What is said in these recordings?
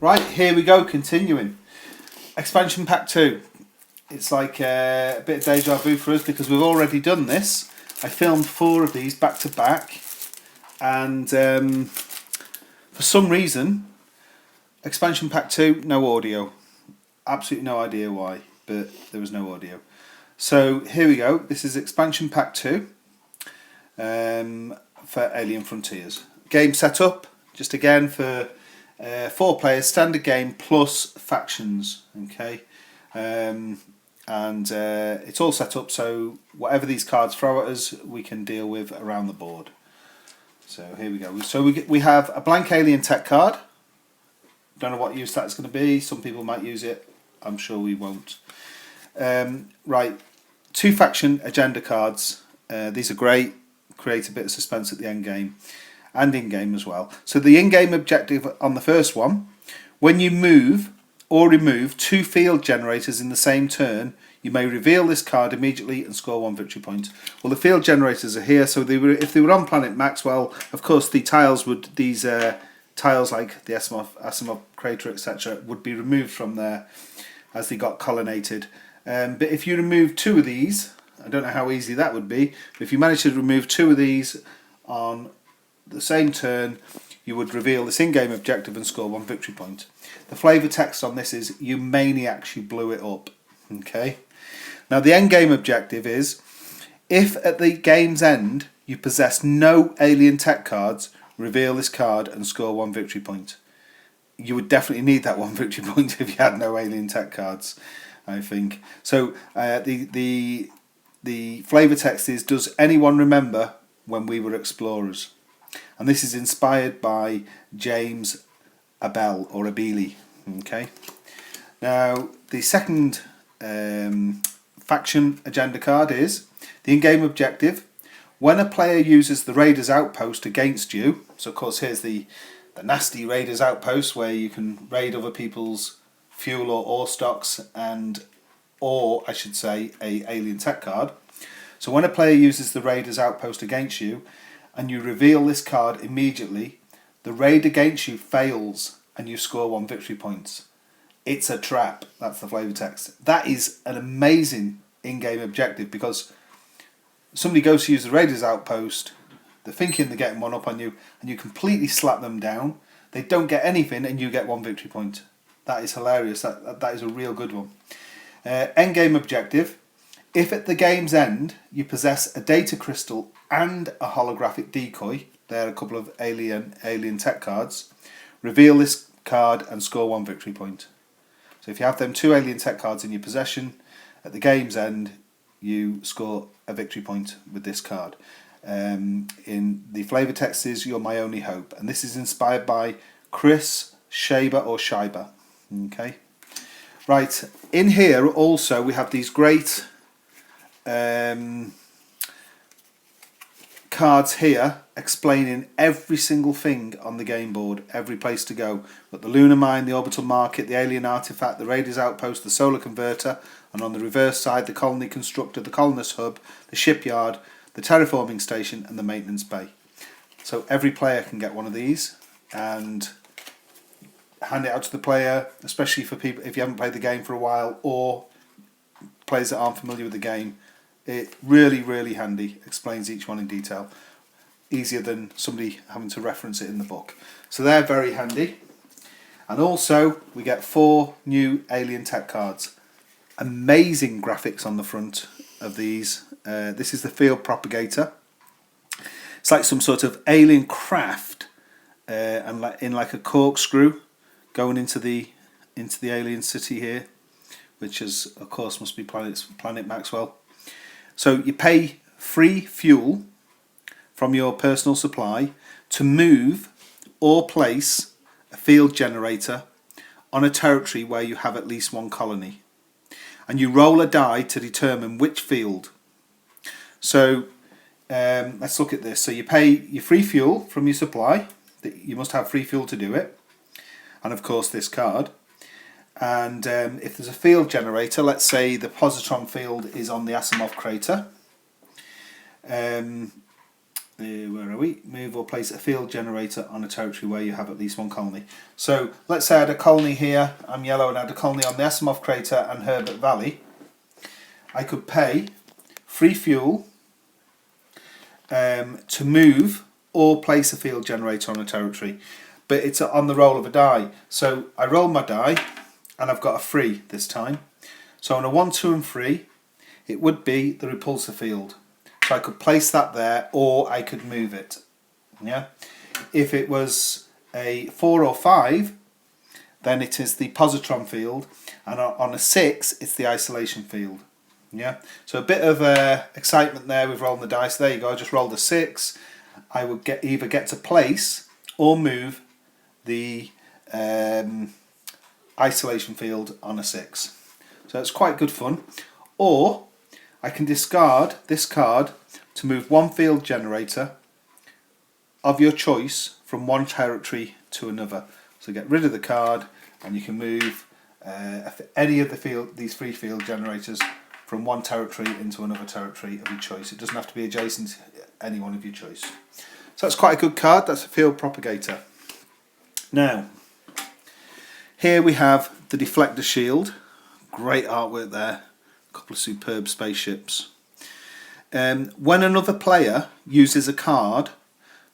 Right, here we go, continuing. Expansion Pack 2. It's like a bit of deja vu for us because we've already done this. I filmed 4 of these back to back, and for some reason, Expansion Pack 2, no audio. Absolutely no idea why, but there was no audio. So here we go. This is Expansion Pack 2 for Alien Frontiers. Game setup, just again for 4 players, standard game plus factions. Okay, and it's all set up so whatever these cards throw at us, we can deal with around the board. So here we go. So we have a blank alien tech card. Don't know what use that's going to be. Some people might use it. I'm sure we won't. Right, 2 faction agenda cards. These are great. Create a bit of suspense at the end game and in game as well. So the in-game objective on the first one: when you move or remove 2 field generators in the same turn, you may reveal this card immediately and score 1 victory point. Well, the field generators are here, so if they were on Planet Maxwell, of course the tiles would, these tiles like the Asimov crater, etc., would be removed from there as they got colonnated. But if you remove 2 of these, I don't know how easy that would be, but if you manage to remove 2 of these on the same turn, you would reveal this in-game objective and score 1 victory point. The flavour text on this is, "You maniacs, you blew it up." Okay. Now the end-game objective is, if at the game's end you possess no alien tech cards, reveal this card and score 1 victory point. You would definitely need that 1 victory point if you had no alien tech cards, I think. So the flavour text is, "Does anyone remember when we were explorers?" And this is inspired by James Abel or Abeli. Okay. Now the second faction agenda card is the in-game objective: when a player uses the Raiders Outpost against you. So of course here's the nasty Raiders Outpost where you can raid other people's fuel or ore stocks or I should say a alien tech card. So when a player uses the Raiders Outpost against you and you reveal this card immediately, the raid against you fails and you score 1 victory point. It's a trap. That's the flavour text. That is an amazing in-game objective because somebody goes to use the Raiders Outpost, they're thinking they're getting one up on you, and you completely slap them down. They don't get anything and you get 1 victory point. That is hilarious. That is a real good one. End-game objective: if at the game's end you possess a data crystal and a holographic decoy, they're a couple of alien tech cards, reveal this card and score 1 victory point. So if you have them 2 alien tech cards in your possession, at the game's end you score a victory point with this card. In the flavour text is, "You're my only hope," and this is inspired by Chris Shaber or Scheiber. Okay. Right, in here also we have these great cards here explaining every single thing on the game board, every place to go. But the lunar mine, the orbital market, the alien artifact, the Raiders Outpost, the solar converter, and on the reverse side the colony constructor, the colonist hub, the shipyard, the terraforming station, and the maintenance bay. So every player can get one of these and hand it out to the player, especially for people if you haven't played the game for a while or players that aren't familiar with the game. It really handy, explains each one in detail, easier than somebody having to reference it in the book. So they're very handy. And also we get 4 new alien tech cards. Amazing graphics on the front of these. This is the field propagator. It's like some sort of alien craft and in like a corkscrew going into the alien city here, which is of course must be Planet Maxwell. So you pay free fuel from your personal supply to move or place a field generator on a territory where you have at least 1 colony, and you roll a die to determine which field. So let's look at this. So you pay your free fuel from your supply. You must have free fuel to do it, and of course this card. And if there's a field generator, let's say the positron field is on the Asimov crater, where are we? Move or place a field generator on a territory where you have at least one colony. So let's say I had a colony here, I'm yellow, and I had a colony on the Asimov Crater and Herbert Valley. I could pay free fuel to move or place a field generator on a territory, but it's on the roll of a die. So I roll my die and I've got a free this time. So on a 1, 2 and 3 it would be the repulsor field. So I could place that there or I could move it. Yeah. If it was a 4 or 5 then it is the positron field, and on a 6 it's the isolation field. Yeah, so a bit of excitement there with rolling the dice. There you go, I just rolled a 6. I would either get to place or move the isolation field on a 6. So it's quite good fun. Or I can discard this card to move one field generator of your choice from one territory to another. So get rid of the card and you can move any of these free field generators from one territory into another territory of your choice. It doesn't have to be adjacent to any one of your choice. So that's quite a good card. That's a field propagator. Now, here we have the deflector shield. Great artwork there. A couple of superb spaceships. When another player uses a card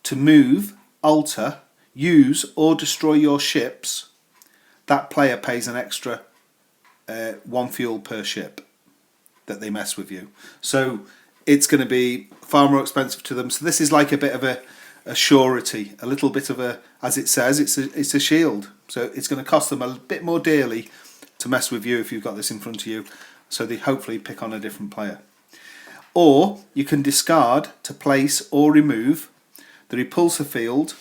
to move, alter, use or destroy your ships, that player pays an extra 1 fuel per ship that they mess with you. So it's going to be far more expensive to them. So this is like a bit of a surety, a little bit of a, as it says, it's a shield. So it's going to cost them a bit more dearly to mess with you if you've got this in front of you. So they hopefully pick on a different player. Or you can discard to place or remove the repulsor field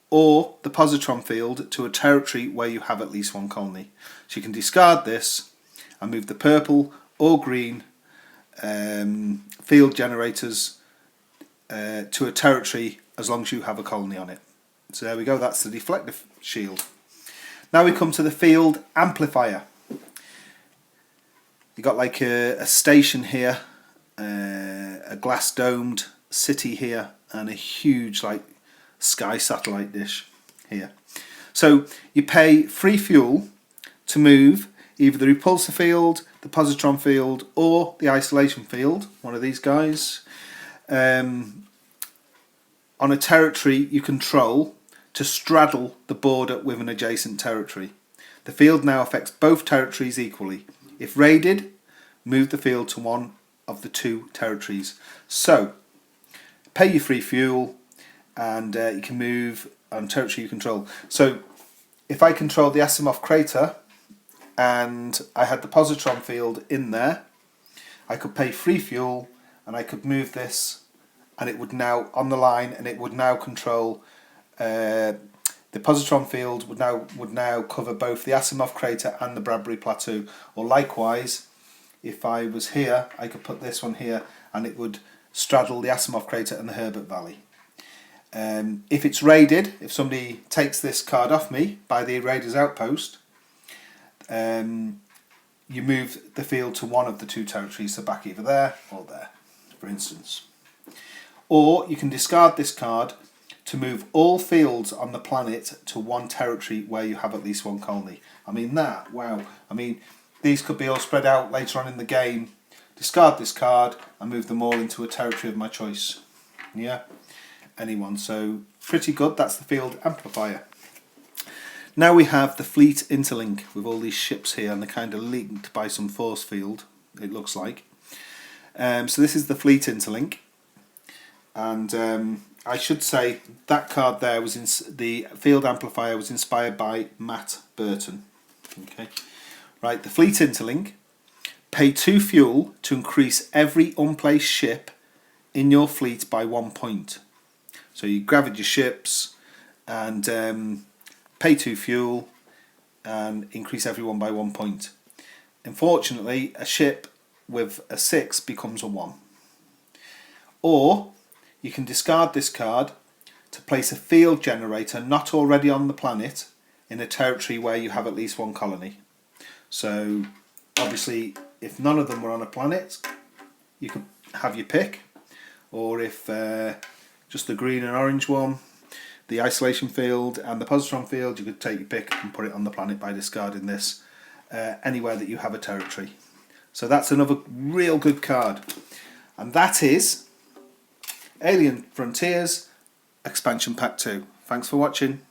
or the positron field to a territory where you have at least one colony. So you can discard this and move the purple or green field generators to a territory as long as you have a colony on it. So there we go, that's the deflector shield. Now we come to the field amplifier. You got like a station here, a glass domed city here, and a huge like sky satellite dish here. So you pay free fuel to move either the repulsor field, the positron field, or the isolation field, one of these guys, on a territory you control to straddle the border with an adjacent territory. The field now affects both territories equally. If raided, move the field to one of the 2 territories. So, pay your free fuel and you can move on territory you control. So, if I control the Asimov Crater and I had the positron field in there, I could pay free fuel and I could move this and it would now on the line and it would now control the positron field would now cover both the Asimov Crater and the Bradbury Plateau. Or likewise, if I was here, I could put this one here and it would straddle the Asimov Crater and the Herbert Valley. If it's raided, if somebody takes this card off me by the Raiders Outpost, you move the field to one of the 2 territories, so back either there or there, for instance. Or you can discard this card to move all fields on the planet to one territory where you have at least one colony. I mean that, wow. I mean, these could be all spread out later on in the game. Discard this card and move them all into a territory of my choice. Yeah, anyone. So pretty good, that's the field amplifier. Now we have the fleet interlink with all these ships here and they're kind of linked by some force field, it looks like. So this is the fleet interlink. And I should say that card there was the field amplifier was inspired by Matt Burton. Okay, right. The fleet interlink. Pay 2 fuel to increase every unplaced ship in your fleet by 1 point. So you gravid your ships and pay 2 fuel and increase everyone by 1 point. Unfortunately, a ship with a 6 becomes a 1. Or you can discard this card to place a field generator not already on the planet in a territory where you have at least one colony. So obviously if none of them were on a planet, you could have your pick. or if just the green and orange one, the isolation field and the positron field, you could take your pick and put it on the planet by discarding this anywhere that you have a territory. So that's another real good card. And that is Alien Frontiers Expansion Pack 2. Thanks for watching.